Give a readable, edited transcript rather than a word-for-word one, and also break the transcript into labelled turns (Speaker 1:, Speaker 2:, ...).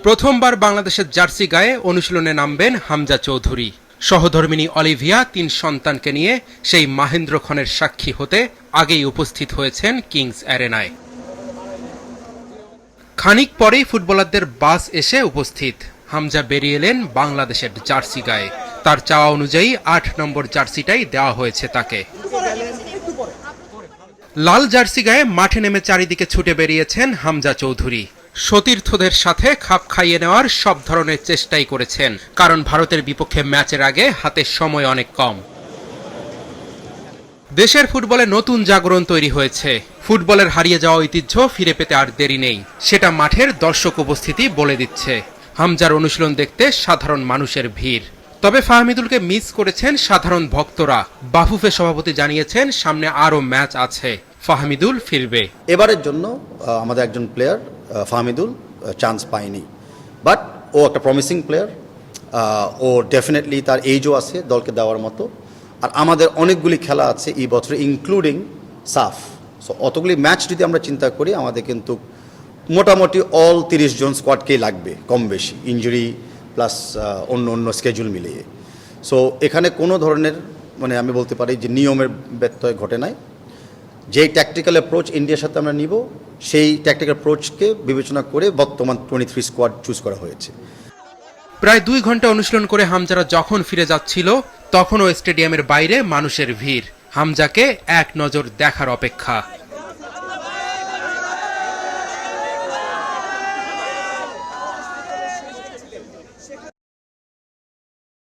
Speaker 1: প্রথমবার বাংলাদেশের জার্সি গায়ে অনুশীলনে নামবেন হামজা চৌধুরী। সহধর্মিণী অলিভিয়া ৩ সন্তানকে নিয়ে সেই মাহেন্দ্রক্ষণের সাক্ষী হতে আগেই উপস্থিত হয়েছেন কিংস অ্যারেনায়। খানিক পরেই ফুটবলারদের বাস এসে উপস্থিত। হামজা বেরিয়ে এলেন বাংলাদেশের জার্সি গায়ে। তার চাওয়া অনুযায়ী ৮ নম্বর জার্সিটাই দেওয়া হয়েছে তাকে। লাল জার্সি গায়ে মাঠে নেমে চারিদিকে ছুটে বেরিয়েছেন হামজা চৌধুরী। সতীর্থদের সাথে খাপ খাইয়ে নেওয়ার সব ধরনের চেষ্টাই করেছেন, কারণ ভারতের বিপক্ষে ম্যাচের আগে হাতে সময় অনেক কম। দেশের ফুটবলে নতুন জাগরণ তৈরি হয়েছে। ফুটবলের হারিয়ে যাওয়া ঐতিহ্য ফিরে পেতে আর দেরি নেই, সেটা মাঠের দর্শক উপস্থিতি বলে দিচ্ছে। হামজার অনুশীলন দেখতে সাধারণ মানুষের ভিড়। তবে ফাহমিদুলকে মিস করেছেন সাধারণ ভক্তরা। বাফুফে সভাপতি জানিয়েছেন সামনে আরও ম্যাচ আছে, ফাহমিদুল ফিরবে।
Speaker 2: এবারের জন্য আমাদের একজন প্লেয়ার ফাহমিদুল চান্স পায়নি, বাট ও একটা প্রমিসিং প্লেয়ার। ও ডেফিনেটলি তার এইজও আছে দলকে দেওয়ার মতো। আর আমাদের অনেকগুলি খেলা আছে এই বছরে, ইনক্লুডিং সাফ। সো অতগুলি ম্যাচ যদি আমরা চিন্তা করি, আমাদের কিন্তু মোটামুটি অল 30 জন স্কোয়াডকেই লাগবে কম বেশি, ইনজুরি প্লাস অন্য স্কেজুল মিলিয়ে। সো এখানে কোনো ধরনের আমি বলতে পারি যে নিয়মের ব্যত্যয় ঘটে নাই। যেই ট্যাকটিক্যাল অ্যাপ্রোচ ইন্ডিয়ার সাথে আমরা নিব, সেই ট্যাকটিক্যাল অ্যাপ্রোচকে বিবেচনা করে বর্তমান 23 স্কোয়াড চুজ করা হয়েছে।
Speaker 1: প্রায় 2 ঘন্টা অনুশীলন করে হামজারা যখন ফিরে যাচ্ছিল, তখনও স্টেডিয়ামের বাইরে মানুষের ভিড়। হামজাকে এক নজর দেখার অপেক্ষা।